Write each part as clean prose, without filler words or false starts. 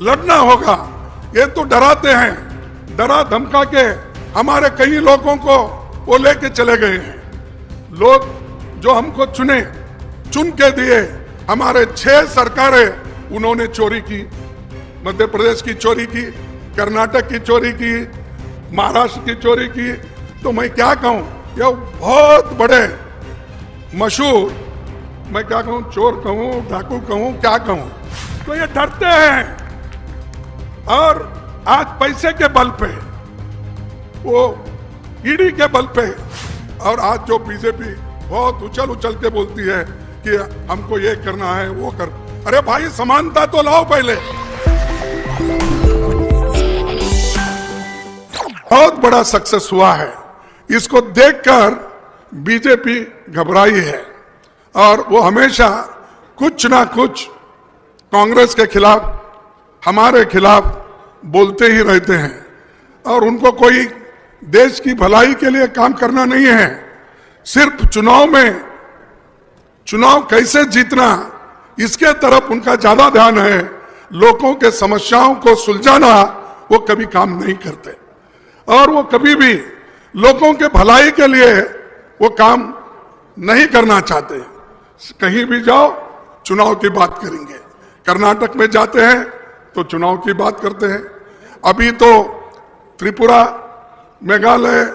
लड़ना होगा। ये तो डराते हैं, डरा धमका के हमारे कई लोगों को वो लेके चले गए हैं। लोग जो हमको चुन के दिए, हमारे 6 सरकारें उन्होंने चोरी की। मध्य प्रदेश की चोरी की, कर्नाटक की चोरी की, महाराष्ट्र की चोरी की। तो मैं क्या कहूं, ये बहुत बड़े मशहूर, मैं क्या कहूं, चोर कहूं, डाकू कहूं, क्या कहूं। तो ये डरते हैं और आज पैसे के बल पे, वो ईडी के बल पे, और आज जो बीजेपी बहुत उछल के बोलती है कि हमको ये करना है, वो कर। अरे भाई, समानता तो लाओ पहले। बहुत बड़ा सक्सेस हुआ है, इसको देखकर बीजेपी घबराई है और वो हमेशा कुछ ना कुछ कांग्रेस के खिलाफ, हमारे खिलाफ बोलते ही रहते हैं। और उनको कोई देश की भलाई के लिए काम करना नहीं है, सिर्फ चुनाव कैसे जीतना, इसके तरफ उनका ज्यादा ध्यान है। लोगों के समस्याओं को सुलझाना वो कभी काम नहीं करते और वो कभी भी लोगों के भलाई के लिए वो काम नहीं करना चाहते। कहीं भी जाओ, चुनाव की बात करेंगे। कर्नाटक में जाते हैं तो चुनाव की बात करते हैं। अभी तो त्रिपुरा, मेघालय,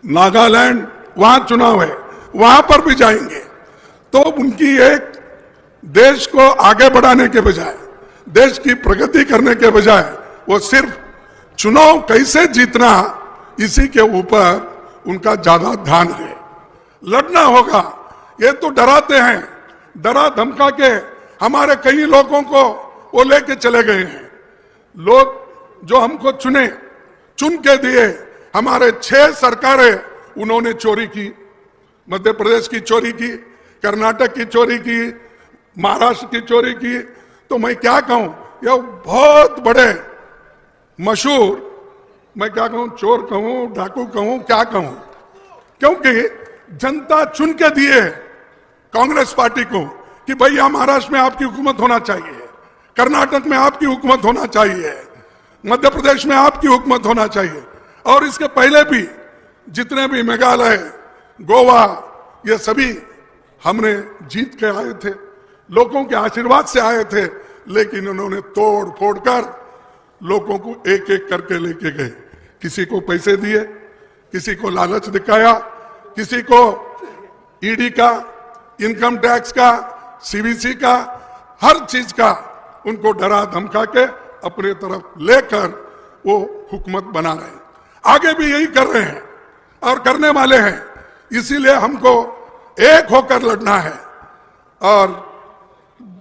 नागालैंड, वहां चुनाव है, वहां पर भी जाएंगे। तो उनकी एक देश को आगे बढ़ाने के बजाय, देश की प्रगति करने के बजाय, वो सिर्फ चुनाव कैसे जीतना, इसी के ऊपर उनका ज्यादा ध्यान है। लड़ना होगा। ये तो डराते हैं, डरा धमका के हमारे कई लोगों को वो लेके चले गए हैं। लोग जो हमको चुन के दिए, हमारे 6 सरकारें उन्होंने चोरी की। मध्य प्रदेश की चोरी की, कर्नाटक की चोरी की, महाराष्ट्र की चोरी की। तो मैं क्या कहूं, ये बहुत बड़े मशहूर, मैं क्या कहूं, चोर कहूं, डाकू कहूं, क्या कहूं। क्योंकि जनता चुन के दिए कांग्रेस पार्टी को कि भैया महाराष्ट्र में आपकी हुकूमत होना चाहिए, कर्नाटक में आपकी हुकूमत होना चाहिए, मध्य प्रदेश में आपकी हुकूमत होना चाहिए। और इसके पहले भी जितने भी मेघालय, गोवा, ये सभी हमने जीत के आए थे, लोगों के आशीर्वाद से आए थे। लेकिन उन्होंने तोड़ फोड़ कर लोगों को एक एक करके लेके गए। किसी को पैसे दिए, किसी को लालच दिखाया, किसी को ईडी का, इनकम टैक्स का, सीबीसी का, हर चीज का उनको डरा धमका के अपने तरफ लेकर वो हुकूमत बना रहे हैं। आगे भी यही कर रहे हैं और करने वाले हैं। इसीलिए हमको एक होकर लड़ना है। और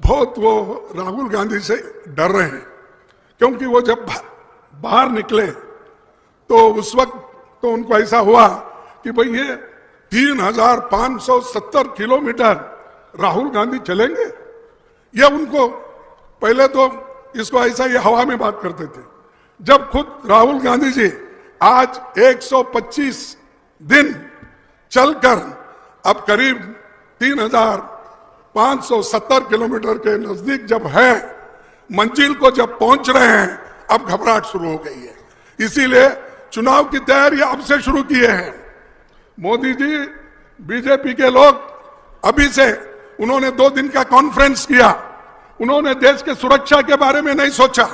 बहुत वो राहुल गांधी से डर रहे हैं, क्योंकि वो जब बाहर निकले तो उस वक्त तो उनको ऐसा हुआ कि भाई ये 3570 किलोमीटर राहुल गांधी चलेंगे। ये उनको पहले तो इसको ऐसा ये हवा में बात करते थे। जब खुद राहुल गांधी जी आज 125 दिन चलकर अब करीब 3570 किलोमीटर के नजदीक जब है, मंजिल को जब पहुंच रहे हैं, अब घबराहट शुरू हो गई है। इसीलिए चुनाव की तैयारी अब से शुरू किए हैं। मोदी जी, बीजेपी के लोग अभी से उन्होंने 2 दिन का कॉन्फ्रेंस किया। उन्होंने देश के सुरक्षा के बारे में नहीं सोचा,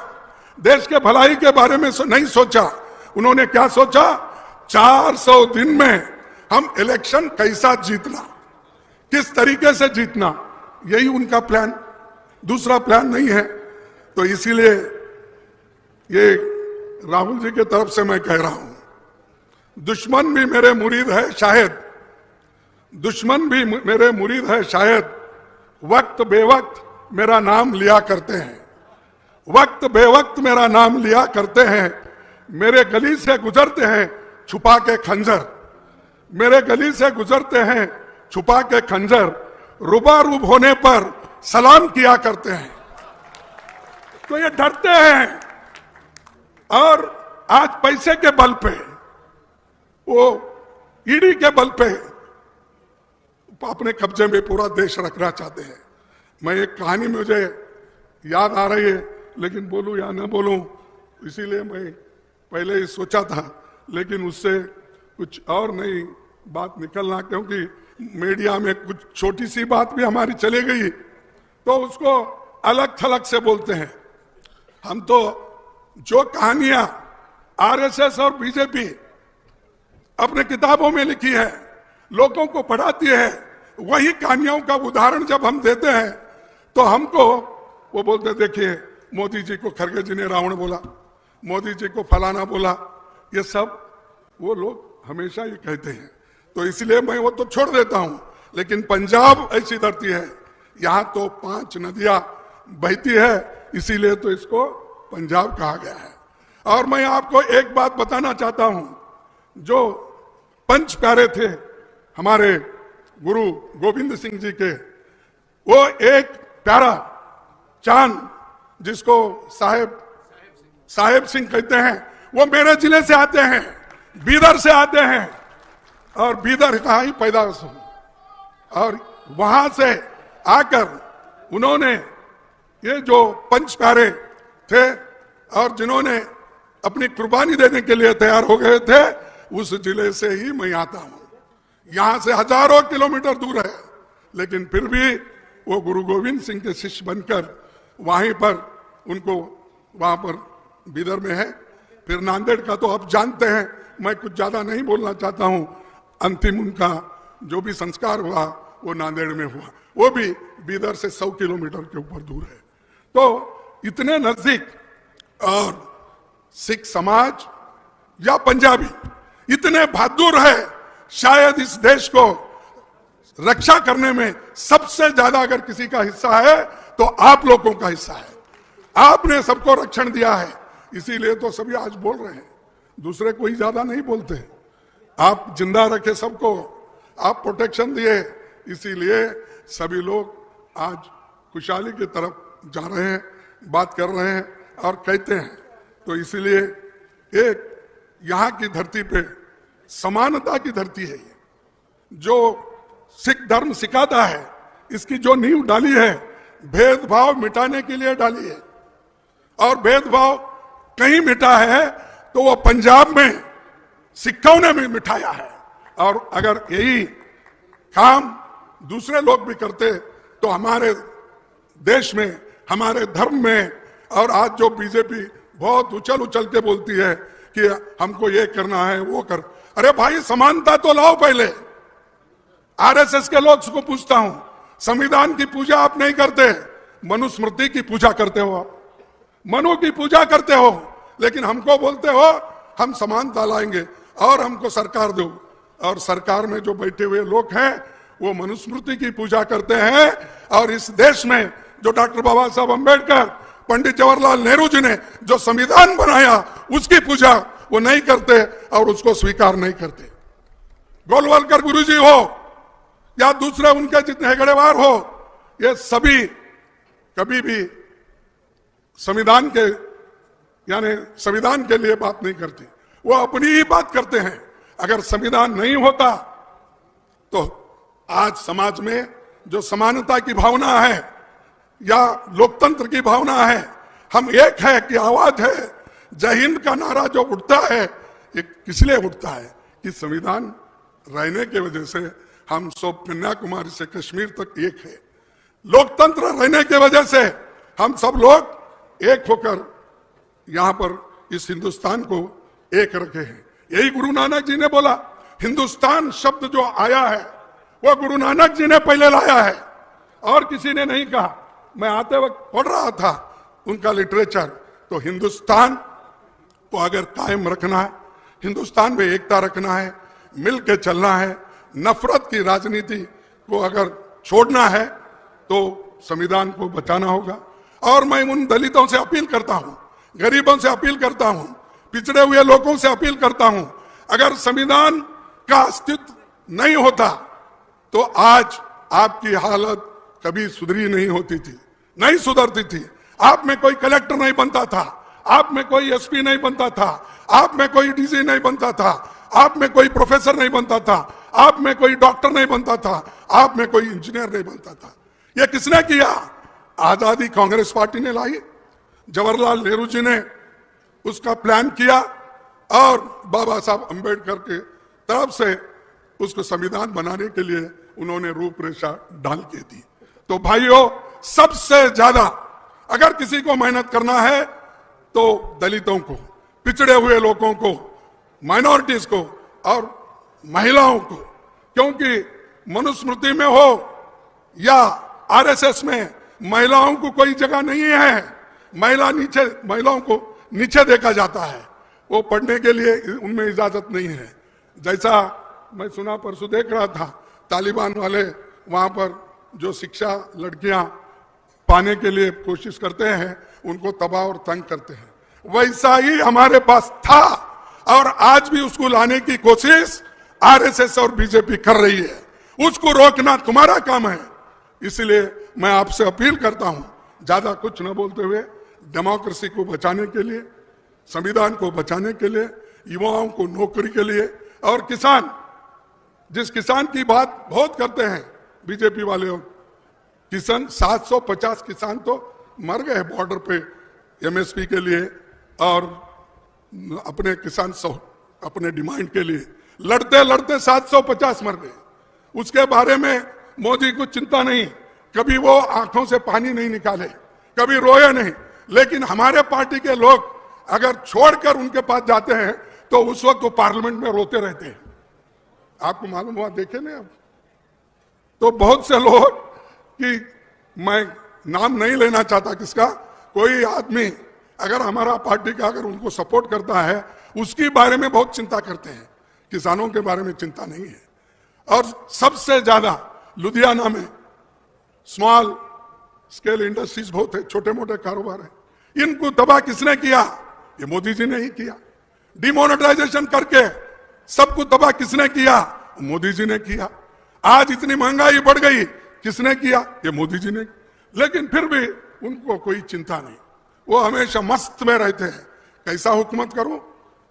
देश के भलाई के बारे में नहीं सोचा। उन्होंने क्या सोचा, 400 दिन में हम इलेक्शन कैसा जीतना, किस तरीके से जीतना, यही उनका प्लान, दूसरा प्लान नहीं है। तो इसीलिए ये राहुल जी के तरफ से मैं कह रहा हूं, दुश्मन भी मेरे मुरीद है शायद, दुश्मन भी मेरे मुरीद है शायद, वक्त बेवक्त मेरा नाम लिया करते हैं, वक्त बेवक्त मेरा नाम लिया करते हैं। मेरे गली से गुजरते हैं छुपा के खंजर, मेरे गली से गुजरते हैं छुपा के खंजर, रूबारूब होने पर सलाम किया करते हैं। तो ये डरते हैं और आज पैसे के बल पे, वो ईडी के बल पे अपने कब्जे में पूरा देश रखना चाहते हैं। मैं एक कहानी मुझे याद आ रही है, लेकिन बोलूं या ना बोलूं, इसीलिए मैं पहले ही सोचा था, लेकिन उससे कुछ और नई बात निकलना, क्योंकि मीडिया में कुछ छोटी सी बात भी हमारी चली गई तो उसको अलग थलग से बोलते हैं। हम तो जो कहानियां आरएसएस और बीजेपी अपने किताबों में लिखी है, लोगों को पढ़ाती है, वही कहानियों का उदाहरण जब हम देते हैं तो हमको वो बोलते, देखिए मोदी जी को खरगे जी ने रावण बोला, मोदी जी को फलाना बोला, ये सब वो लोग हमेशा ये कहते हैं। तो इसलिए मैं वो तो छोड़ देता हूं, लेकिन पंजाब ऐसी धरती है, यहां तो 5 नदियां बहती है, इसीलिए तो इसको पंजाब कहा गया है। और मैं आपको एक बात बताना चाहता हूं, जो पंच प्यारे थे हमारे गुरु गोविंद सिंह जी के, वो एक प्यारा चांद जिसको साहेब सिंह कहते हैं, वो मेरे जिले से आते हैं, बीदर से आते हैं, और बीदर का ही पैदाइश हूं। और वहां से आकर उन्होंने ये जो पंच प्यारे थे और जिन्होंने अपनी कुर्बानी देने के लिए तैयार हो गए थे, उस जिले से ही मैं आता हूं। यहां से हजारों किलोमीटर दूर है, लेकिन फिर भी वो गुरु गोविंद सिंह के शिष्य बनकर वहीं पर उनको वहां पर बीदर में है। फिर नांदेड़ का तो आप जानते हैं, मैं कुछ ज्यादा नहीं बोलना चाहता हूं। अंतिम उनका जो भी संस्कार हुआ वो नांदेड़ में हुआ, वो भी बीदर से 100 किलोमीटर के ऊपर दूर है। तो इतने नजदीक, और सिख समाज या पंजाबी इतने बहादुर है, शायद इस देश को रक्षा करने में सबसे ज्यादा अगर किसी का हिस्सा है तो आप लोगों का हिस्सा है। आपने सबको रक्षण दिया है, इसीलिए तो सभी आज बोल रहे हैं, दूसरे कोई ज्यादा नहीं बोलते। आप जिंदा रखे सबको, आप प्रोटेक्शन दिए, इसीलिए सभी लोग आज खुशहाली की तरफ जा रहे हैं, बात कर रहे हैं और कहते हैं। तो इसीलिए एक यहाँ की धरती पे समानता की धरती है ये, जो सिख धर्म सिखाता है, इसकी जो नींव डाली है भेदभाव मिटाने के लिए डाली है। और भेदभाव कहीं मिटा है तो वो पंजाब में सिखों ने भी मिटाया है। और अगर यही काम दूसरे लोग भी करते तो हमारे देश में, हमारे धर्म में, और आज जो बीजेपी बहुत उछल उछल के बोलती है कि हमको ये करना है वो कर, अरे भाई समानता तो लाओ पहले। आरएसएस के लोग को पूछता हूं, संविधान की पूजा आप नहीं करते, मनुस्मृति की पूजा करते हो, आप मनु की पूजा करते हो, लेकिन हमको बोलते हो हम समानता लाएंगे और हमको सरकार दो। और सरकार में जो बैठे हुए लोग हैं वो मनुस्मृति की पूजा करते हैं। और इस देश में जो डॉक्टर बाबा साहब अम्बेडकर, पंडित जवाहरलाल नेहरू जी ने जो संविधान बनाया, उसकी पूजा वो नहीं करते और उसको स्वीकार नहीं करते। गोलवलकर गुरुजी हो या दूसरे उनके जितने हेगड़ेवार हो, ये सभी कभी भी संविधान के यानी संविधान के लिए बात नहीं करते, वो अपनी ही बात करते हैं। अगर संविधान नहीं होता तो आज समाज में जो समानता की भावना है या लोकतंत्र की भावना है, हम एक है कि आवाज है, जय हिंद का नारा जो उठता है, ये किस लिए उठता है कि संविधान रहने की वजह से हम सब कन्याकुमारी से कश्मीर तक एक है। लोकतंत्र रहने की वजह से हम सब लोग एक होकर यहां पर इस हिंदुस्तान को एक रखे हैं। यही गुरु नानक जी ने बोला, हिंदुस्तान शब्द जो आया है वो गुरु नानक जी ने पहले लाया है और किसी ने नहीं कहा। मैं आते वक्त पढ़ रहा था उनका लिटरेचर, तो हिंदुस्तान को अगर कायम रखना है, हिंदुस्तान में एकता रखना है, मिल के चलना है, नफरत की राजनीति को अगर छोड़ना है तो संविधान को बचाना होगा। और मैं उन दलितों से अपील करता हूं, गरीबों से अपील करता हूं, पिछड़े हुए लोगों से अपील करता हूं, अगर संविधान का अस्तित्व नहीं होता तो आज आपकी हालत कभी सुधरी नहीं होती थी, नहीं सुधरती थी। आप में कोई कलेक्टर नहीं बनता था, आप में कोई एसपी नहीं बनता था, आप में कोई डीसी नहीं बनता था, आप में कोई प्रोफेसर नहीं बनता था, आप में कोई डॉक्टर नहीं बनता था, आप में कोई इंजीनियर नहीं बनता था। ये किसने किया? आजादी कांग्रेस पार्टी ने लाई। जवाहरलाल नेहरू जी ने उसका प्लान किया और बाबा साहब अंबेडकर के तरफ से उसको संविधान बनाने के लिए उन्होंने रूपरेखा डाल के दी। तो भाइयों, सबसे ज्यादा अगर किसी को मेहनत करना है तो दलितों को, पिछड़े हुए लोगों को, माइनॉरिटीज को और महिलाओं को, क्योंकि मनुस्मृति में हो या आरएसएस में महिलाओं को कोई जगह नहीं है। महिलाओं को नीचे देखा जाता है, वो पढ़ने के लिए उनमें इजाजत नहीं है। जैसा मैं सुना, परसों देख रहा था, तालिबान वाले वहां पर जो शिक्षा लड़कियां पाने के लिए कोशिश करते हैं उनको तबाह और तंग करते हैं, वैसा ही हमारे पास था और आज भी उसको लाने की कोशिश आरएसएस और बीजेपी कर रही है। उसको रोकना तुम्हारा काम है। इसलिए मैं आपसे अपील करता हूं, ज्यादा कुछ न बोलते हुए, डेमोक्रेसी को बचाने के लिए, संविधान को बचाने के लिए, युवाओं को नौकरी के लिए, और किसान, जिस किसान की बात बहुत करते हैं बीजेपी वाले, किसान 750 किसान तो मर गए बॉर्डर पे एमएसपी के लिए और अपने किसान अपने डिमांड के लिए लड़ते लड़ते 750 मर गए। उसके बारे में मोदी को चिंता नहीं, कभी वो आंखों से पानी नहीं निकाले, कभी रोए नहीं। लेकिन हमारे पार्टी के लोग अगर छोड़कर उनके पास जाते हैं तो उस वक्त वो पार्लियामेंट में रोते रहते हैं। आपको मालूम हुआ, देखे नहीं आप? तो बहुत से लोग, कि मैं नाम नहीं लेना चाहता किसका, कोई आदमी अगर हमारा पार्टी का अगर उनको सपोर्ट करता है, उसके बारे में बहुत चिंता करते हैं, किसानों के बारे में चिंता नहीं है। और सबसे ज्यादा लुधियाना में स्मॉल स्केल इंडस्ट्रीज बहुत है, छोटे मोटे कारोबार है, इनको तबाह किसने किया? ये मोदी जी ने ही किया। डिमोनेटाइजेशन करके सबको तबाह किसने किया? मोदी जी ने किया। आज इतनी महंगाई बढ़ गई, किसने किया? ये मोदी जी ने। लेकिन फिर भी उनको कोई चिंता नहीं, वो हमेशा मस्त में रहते हैं, कैसा हुकूमत करूं,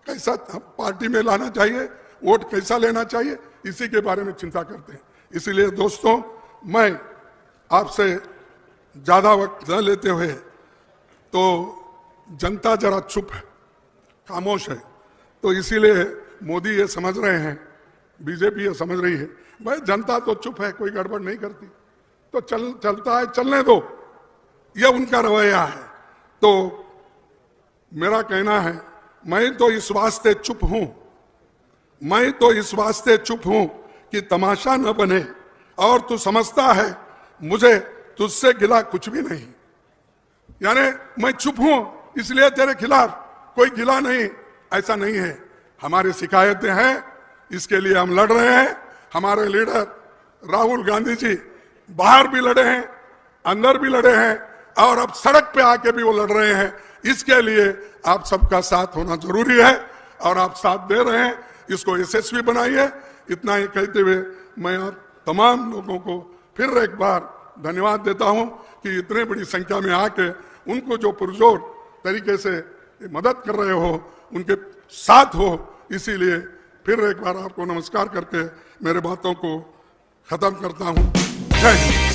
कैसा पार्टी में लाना चाहिए, वोट कैसा लेना चाहिए, इसी के बारे में चिंता करते हैं। इसीलिए दोस्तों, मैं आपसे ज्यादा वक्त न लेते हुए, तो जनता जरा चुप है, खामोश है, तो इसीलिए मोदी ये समझ रहे हैं, बीजेपी ये समझ रही है, भाई जनता तो चुप है, कोई गड़बड़ नहीं करती, तो चलता है, चलने दो, ये उनका रवैया है। तो मेरा कहना है, मैं तो इस वास्ते चुप हूं, मैं तो इस वास्ते चुप हूं कि तमाशा न बने, और तू समझता है मुझे तुझसे गिला कुछ भी नहीं, यानी मैं चुप हूं इसलिए तेरे खिलाफ कोई गिला नहीं, ऐसा नहीं है। हमारी शिकायतें हैं, इसके लिए हम लड़ रहे हैं। हमारे लीडर राहुल गांधी जी बाहर भी लड़े हैं, अंदर भी लड़े हैं, और अब सड़क पे आके भी वो लड़ रहे हैं। इसके लिए आप सबका साथ होना जरूरी है, और आप साथ दे रहे हैं, इसको यशस्वी बनाइए। इतना ही कहते हुए मैं आप तमाम लोगों को फिर एक बार धन्यवाद देता हूं कि इतने बड़ी संख्या में आके उनको जो पुरजोर तरीके से मदद कर रहे हो, उनके साथ हो। इसीलिए फिर एक बार आपको नमस्कार करके मेरे बातों को खत्म करता हूं। जय हिंद।